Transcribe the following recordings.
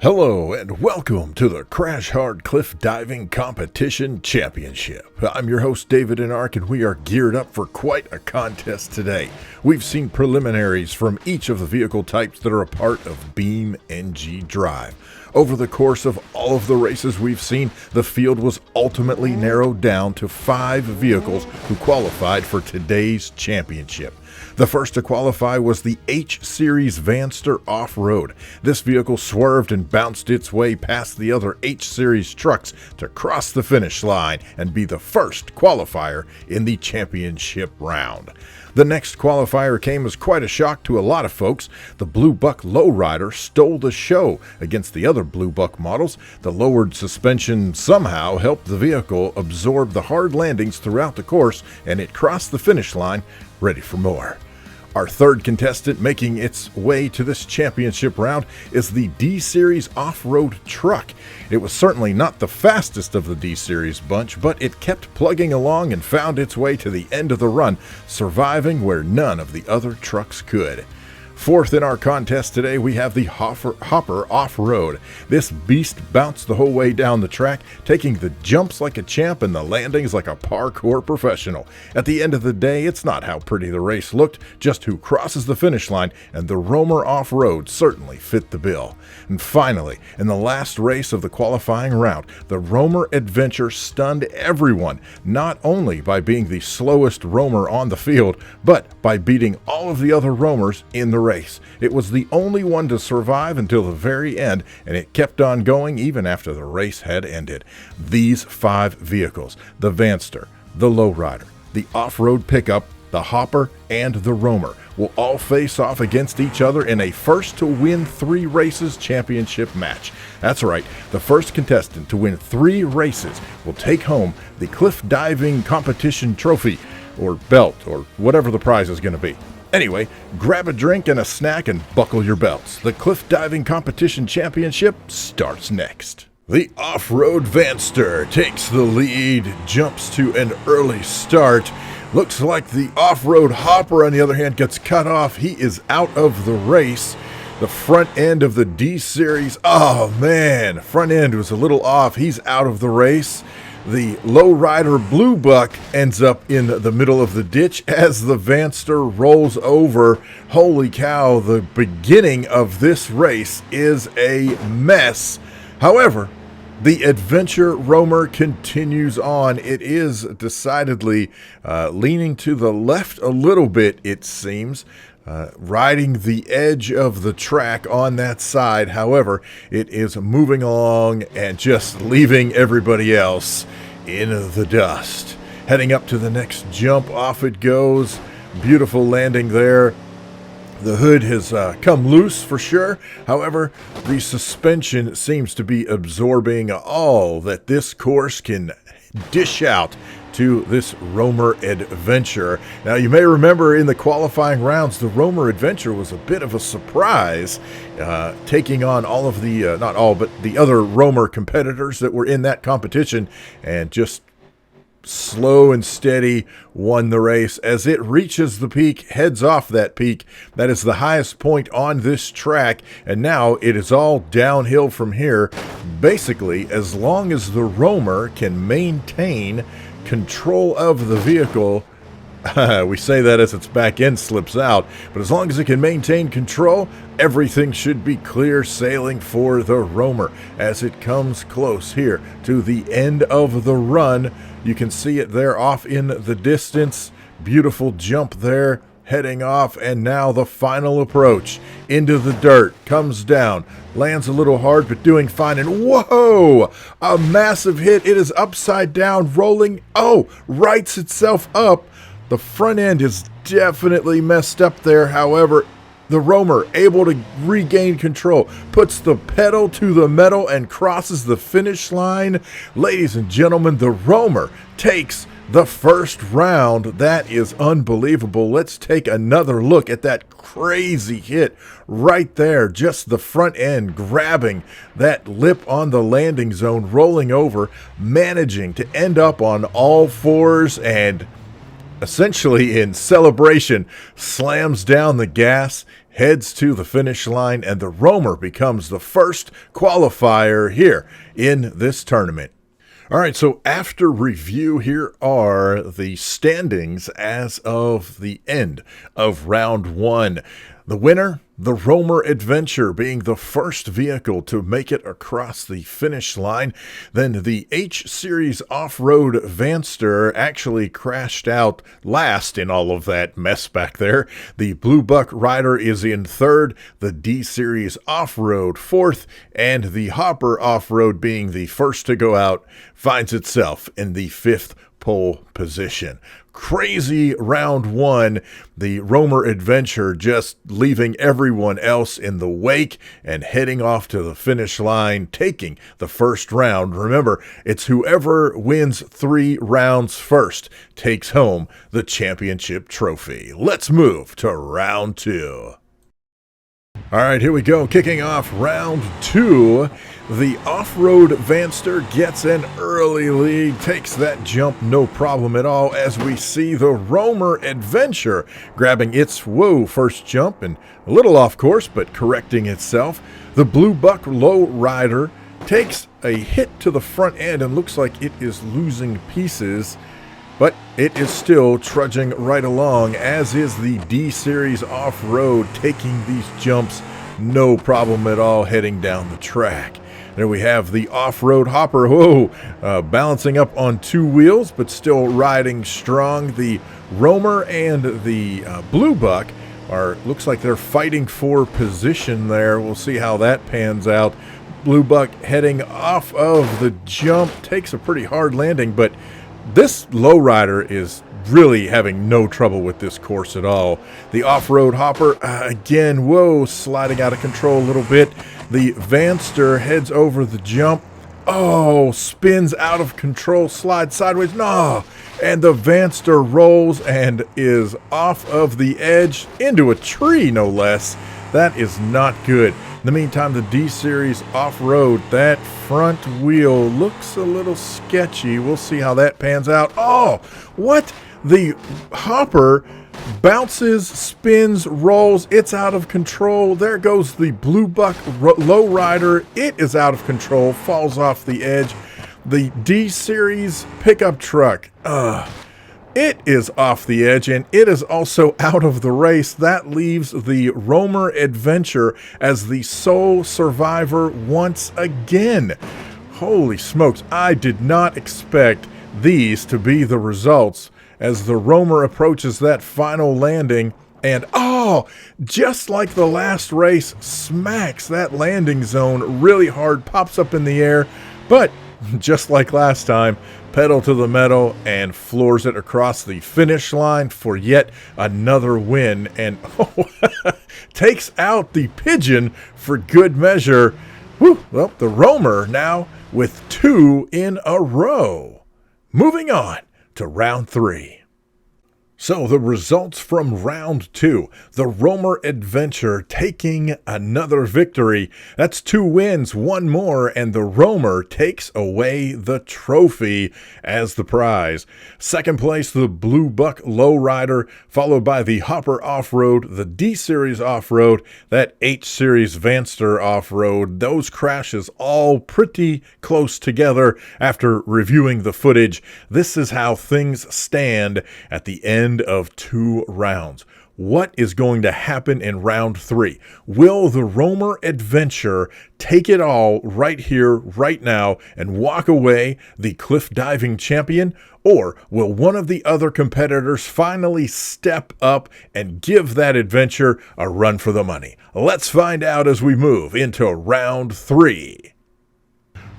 Hello and welcome to the Crash Hard Cliff Diving Competition Championship. I'm your host davidinark and we are geared up for quite a contest today. We've seen preliminaries from each of the vehicle types that are a part of BeamNG Drive. Over the course of all of the races we've seen, the field was ultimately narrowed down to 5 vehicles who qualified for today's championship. The first to qualify was the H-Series Vanster Off-Road. This vehicle swerved and bounced its way past the other H-Series trucks to cross the finish line and be the first qualifier in the championship round. The next qualifier came as quite a shock to a lot of folks. The Blue Buck Lowrider stole the show against the other Blue Buck models. The lowered suspension somehow helped the vehicle absorb the hard landings throughout the course, and it crossed the finish line ready for more. Our third contestant making its way to this championship round is the D-Series Off-Road Truck. It was certainly not the fastest of the D-Series bunch, but it kept plugging along and found its way to the end of the run, surviving where none of the other trucks could. Fourth in our contest today, we have the Hopper Off-Road. This beast bounced the whole way down the track, taking the jumps like a champ and the landings like a parkour professional. At the end of the day, it's not how pretty the race looked, just who crosses the finish line, and the Roamer Off-Road certainly fit the bill. And finally, in the last race of the qualifying round, the Roamer Adventure stunned everyone, not only by being the slowest Roamer on the field, but by beating all of the other Roamers in the race. It was the only one to survive until the very end, and it kept on going even after the race had ended. These 5 vehicles, the Vanster, the Lowrider, the Off-Road Pickup, the Hopper, and the Roamer, will all face off against each other in a first-to-win 3 races championship match. That's right, the first contestant to win 3 races will take home the Cliff Diving Competition Trophy, or belt, or whatever the prize is going to be. Anyway, grab a drink and a snack and buckle your belts. The Cliff Diving Competition Championship starts next. The Off-Road Vanster takes the lead, jumps to an early start. Looks like the Off-Road Hopper, on the other hand, gets cut off. He is out of the race. The front end of the D-Series, oh man, front end was a little off. He's out of the race. The Lowrider Blue Buck ends up in the middle of the ditch as the Vanster rolls over. Holy cow, the beginning of this race is a mess. However, the Adventure Roamer continues on. It is decidedly leaning to the left a little bit, it seems. Riding the edge of the track on that side. However, it is moving along and just leaving everybody else in the dust. Heading up to the next jump, off it goes. Beautiful landing there. The hood has come loose for sure. However, the suspension seems to be absorbing all that this course can dish out to this Roamer Adventure. Now, you may remember in the qualifying rounds, the Roamer Adventure was a bit of a surprise, taking on all of the, not all, but the other Roamer competitors that were in that competition, and just slow and steady won the race. As it reaches the peak, heads off that peak, that is the highest point on this track, and now it is all downhill from here. Basically, as long as the Roamer can maintain control of the vehicle, we say that as its back end slips out, but as long as it can maintain control, everything should be clear sailing for the Roamer. As it comes close here to the end of the run, you can see it there off in the distance. Beautiful jump there, heading off, and now the final approach into the dirt. Comes down, lands a little hard, but doing fine, and whoa! A massive hit. It is upside down, rolling, rights itself up. The front end is definitely messed up there. However, the Roamer able to regain control, puts the pedal to the metal and crosses the finish line. Ladies and gentlemen, the Roamer takes the first round. That is unbelievable. Let's take another look at that crazy hit right there. Just the front end grabbing that lip on the landing zone, rolling over, managing to end up on all fours, and essentially in celebration slams down the gas, heads to the finish line, and the roamer becomes the first qualifier here in this tournament. All right, so after review, here are the standings as of the end of round one. The winner, the Roamer Adventure, being the first vehicle to make it across the finish line. Then the H-Series Off-Road Vanster actually crashed out last in all of that mess back there. The Blue Buck Rider is in third, the D-Series Off-Road fourth, and the Hopper Off-Road, being the first to go out, finds itself in the fifth pole position. Crazy round one. The Roamer Adventure just leaving everyone else in the wake and heading off to the finish line, taking the first round. Remember, it's whoever wins 3 rounds first takes home the championship trophy. Let's move to round 2. All right, here we go. Kicking off round 2. The Off-Road Vanster gets an early lead, takes that jump no problem at all, as we see the Roamer Adventure grabbing its first jump and a little off course, but correcting itself. The Blue Buck Low Rider takes a hit to the front end and looks like it is losing pieces, but it is still trudging right along, as is the D-Series Off-Road, taking these jumps no problem at all, heading down the track. There we have the Off-Road Hopper, balancing up on 2 wheels, but still riding strong. The Roamer and the Blue Buck looks like they're fighting for position there. We'll see how that pans out. Blue Buck heading off of the jump, takes a pretty hard landing, but this lowrider is really having no trouble with this course at all. The Off-Road Hopper, again, sliding out of control a little bit. The Vanster heads over the jump. Spins out of control, slides sideways. No! And the Vanster rolls and is off of the edge into a tree, no less. That is not good. In the meantime, the D-Series Off-Road, that front wheel looks a little sketchy. We'll see how that pans out. What? The Hopper bounces, spins, rolls. It's out of control. There goes the Blue Buck Lowrider. It is out of control, falls off the edge. The D-Series pickup truck, it is off the edge, and it is also out of the race. That leaves the Roamer Adventure as the sole survivor once again. Holy smokes, I did not expect these to be the results as the Roamer approaches that final landing, and just like the last race, smacks that landing zone really hard, pops up in the air, but just like last time, pedal to the metal and floors it across the finish line for yet another win, and takes out the Pigeon for good measure. Well, the Roamer now with 2 in a row. Moving on to round 3. So the results from round 2, the Roamer Adventure taking another victory. That's 2 wins, 1 more, and the Roamer takes away the trophy as the prize. Second place, the Blue Buck Lowrider, followed by the Hopper Off-Road, the D-Series Off-Road, that H-Series Vanster Off-Road. Those crashes all pretty close together after reviewing the footage. This is how things stand at the end of 2 rounds. What is going to happen in round 3? Will the Roamer Adventure take it all right here, right now, and walk away the cliff diving champion? Or will one of the other competitors finally step up and give that adventure a run for the money? Let's find out as we move into round 3.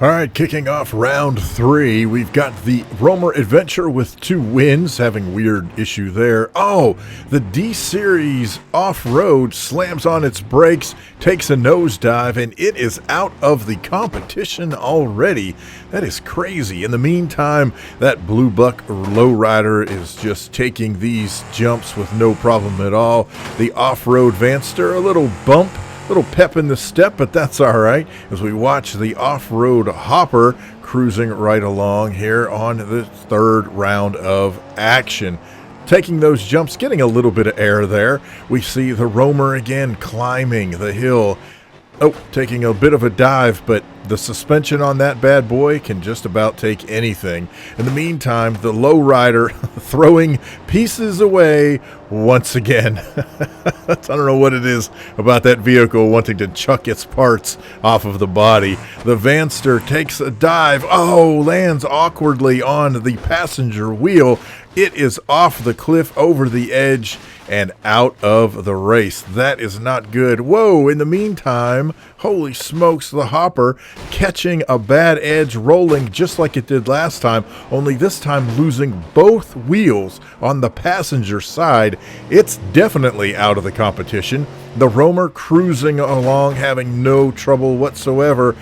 All right, kicking off round 3, we've got the Roamer Adventure with 2 wins, having weird issue there. The D-Series Off-Road slams on its brakes, takes a nosedive, and it is out of the competition already. That is crazy. In the meantime, that Blue Buck Lowrider is just taking these jumps with no problem at all. The Off-Road Vanster, a little bump, little pep in the step, but that's all right as we watch the Off-Road Hopper cruising right along here on the 3rd round of action. taking those jumps, getting a little bit of air there. We see the roamer again climbing the hill. Oh, taking a bit of a dive, but the suspension on that bad boy can just about take anything. In the meantime, the lowrider throwing pieces away once again. I don't know what it is about that vehicle wanting to chuck its parts off of the body. The Vanster takes a dive. Oh, lands awkwardly on the passenger wheel. It is off the cliff, over the edge, and out of the race. That is not good. Whoa, in the meantime, holy smokes, the hopper catching a bad edge, rolling just like it did last time, only this time losing both wheels on the passenger side. It's definitely out of the competition. The roamer cruising along, having no trouble whatsoever.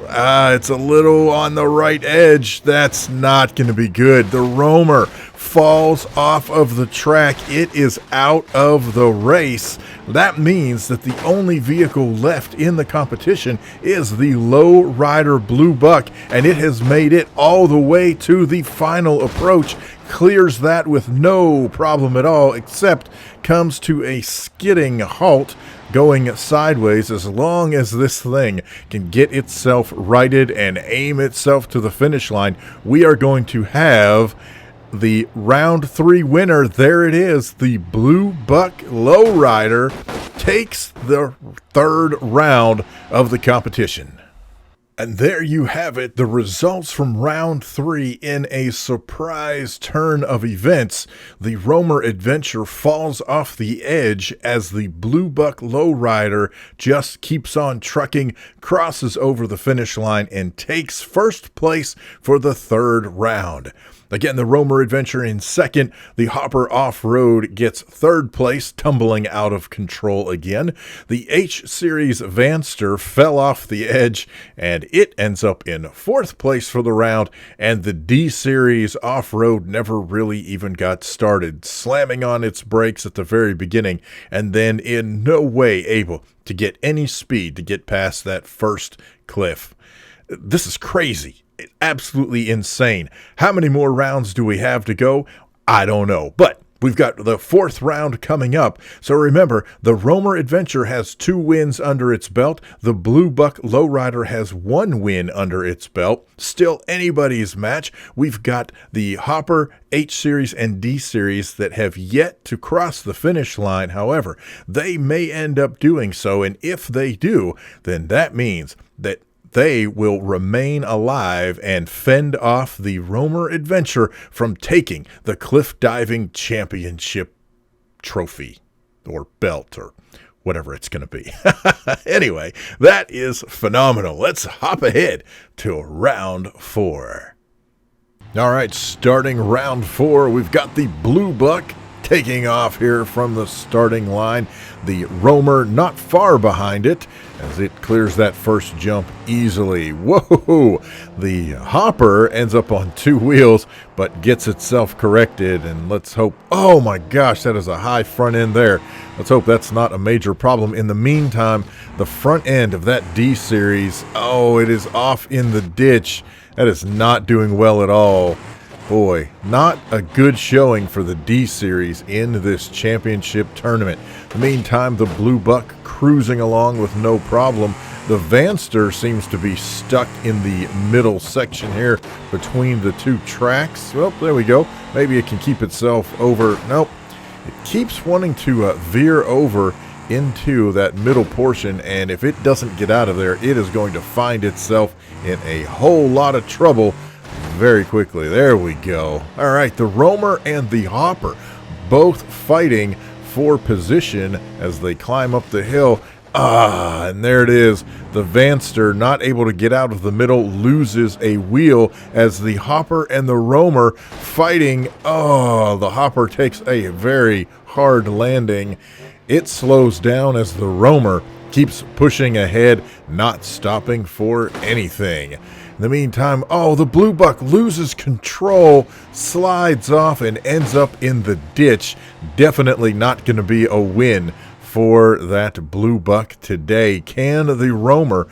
It's a little on the right edge. That's not going to be good. The roamer falls off of the track. It is out of the race. That means that the only vehicle left in the competition is the low rider Blue Buck, and it has made it all the way to the final approach. Clears that with no problem at all, except comes to a skidding halt, going sideways. As long as this thing can get itself righted and aim itself to the finish line, we are going to have the round 3 winner. There it is. The Blue Buck Lowrider takes the 3rd round of the competition. And there you have it, the results from round 3 in a surprise turn of events. The Roamer Adventure falls off the edge as the Blue Buck Lowrider just keeps on trucking, crosses over the finish line, and takes first place for the 3rd round. Again, the Roamer Adventure in 2nd. The Hopper Off-Road gets 3rd place, tumbling out of control again. The H-Series Vanster fell off the edge, and it ends up in 4th place for the round. And the D-Series Off-Road never really even got started, slamming on its brakes at the very beginning, and then in no way able to get any speed to get past that first cliff. This is crazy. Absolutely insane. How many more rounds do we have to go? I don't know, but we've got the 4th round coming up. So remember, the Roamer Adventure has 2 wins under its belt. The Blue Buck Lowrider has 1 win under its belt. Still anybody's match. We've got the Hopper, H-Series, and D-Series that have yet to cross the finish line. However, they may end up doing so, and if they do, then that means that they will remain alive and fend off the Roamer Adventure from taking the Cliff Diving Championship trophy or belt or whatever it's going to be. Anyway, that is phenomenal. Let's hop ahead to round 4. All right, starting round 4, we've got the Blue Buck taking off here from the starting line. The Roamer not far behind it as it clears that first jump easily. Whoa! The Hopper ends up on 2 wheels, but gets itself corrected, and let's hope... Oh my gosh, that is a high front end there. Let's hope that's not a major problem. In the meantime, the front end of that D-Series, oh, it is off in the ditch. That is not doing well at all. Boy, not a good showing for the D-Series in this championship tournament. In the meantime, the Blue Buck cruising along with no problem. The Vanster seems to be stuck in the middle section here between the 2 tracks. Well, there we go. Maybe it can keep itself over. Nope. It keeps wanting to veer over into that middle portion, and if it doesn't get out of there, it is going to find itself in a whole lot of trouble very quickly. There we go. All right, the Roamer and the Hopper both fighting for position as they climb up the hill. And there it is. The Vanster, not able to get out of the middle, loses a wheel as the Hopper and the Roamer fighting. Oh, the Hopper takes a very hard landing. It slows down as the Roamer keeps pushing ahead, not stopping for anything. In the meantime, oh, the Blue Buck loses control, slides off, and ends up in the ditch. Definitely not going to be a win for that Blue Buck today. Can the Roamer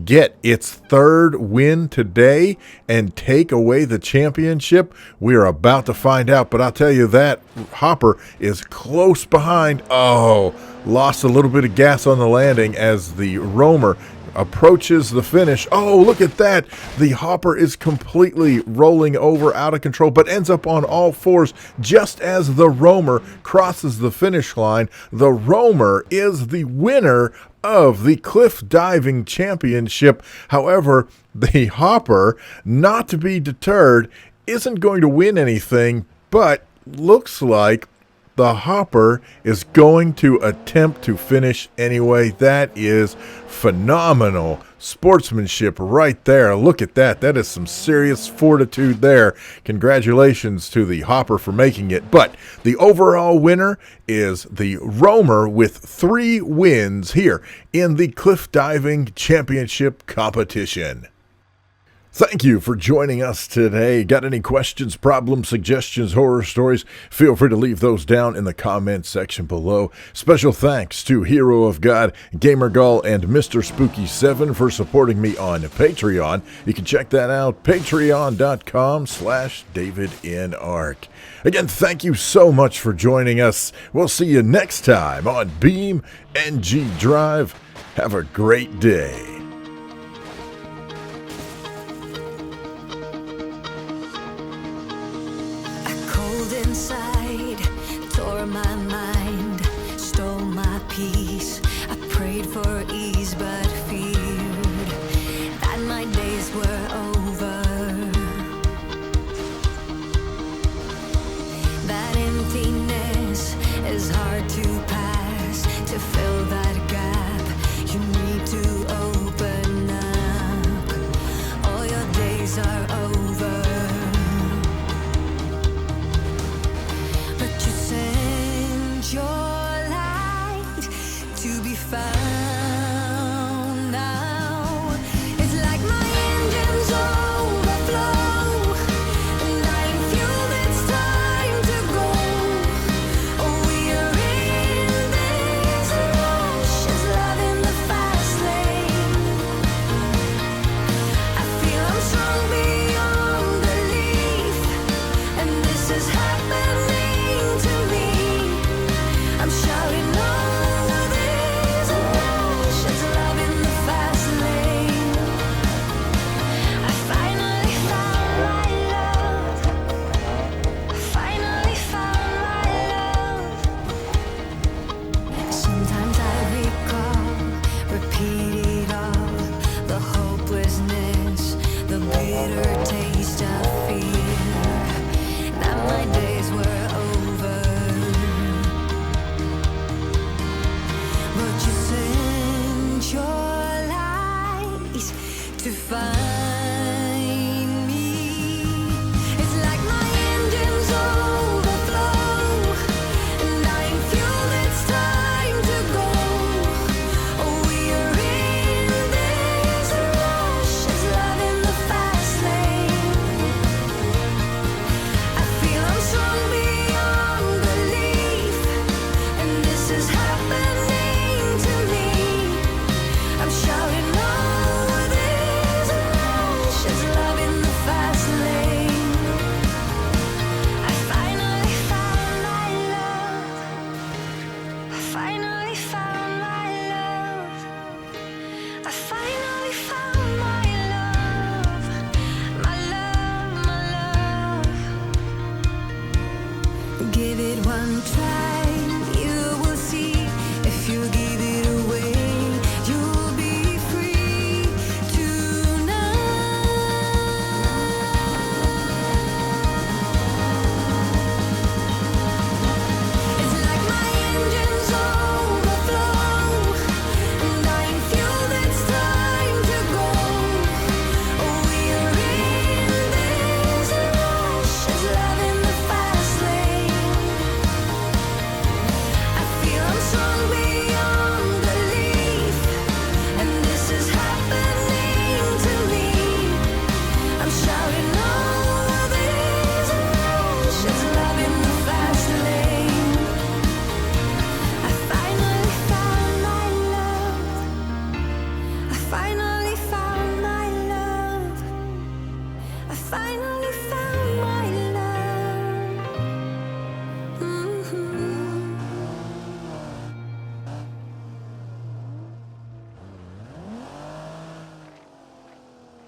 get its third win today and take away the championship? We are about to find out, but I'll tell you that Hopper is close behind. Oh, lost a little bit of gas on the landing as the roamer approaches the finish. Oh, look at that. The Hopper is completely rolling over out of control, but ends up on all fours just as the roamer crosses the finish line. The roamer is the winner of the cliff diving championship. However, the Hopper, not to be deterred, isn't going to win anything, but looks like the Hopper is going to attempt to finish anyway. That is phenomenal sportsmanship right there. Look at that. That is some serious fortitude there. Congratulations to the Hopper for making it. But the overall winner is the roamer with 3 wins here in the Cliff Diving Championship competition. Thank you for joining us today. Got any questions, problems, suggestions, horror stories? Feel free to leave those down in the comment section below. Special thanks to Hero of God, GamerGull, and Mr. Spooky7 for supporting me on Patreon. You can check that out, patreon.com/davidinark. Again, thank you so much for joining us. We'll see you next time on BeamNG Drive. Have a great day. Inside, tore my mind, stole my peace. I prayed for ease, but feared that my days were over. That emptiness is hard to pass. To fill that gap, you need to open up. All your days are over. Your light to be found now. It's like my engines overflow, and I'm fueled, it's time to go. Oh, we are in this rush, it's love in the fast lane. I feel I'm strong beyond belief, and this is happening to me. I'm shouting over this rush, it's love in the fast lane. I finally found my love. I finally found my love. Sometimes I recall, repeat it all, the hopelessness, the bitter taste of fear, that my days were over. But you sent your light to find me. It's like my engines overflow, and I'm fueled, it's time to go. Oh, we are in this rush, it's love in the fast. I feel I'm strong beyond find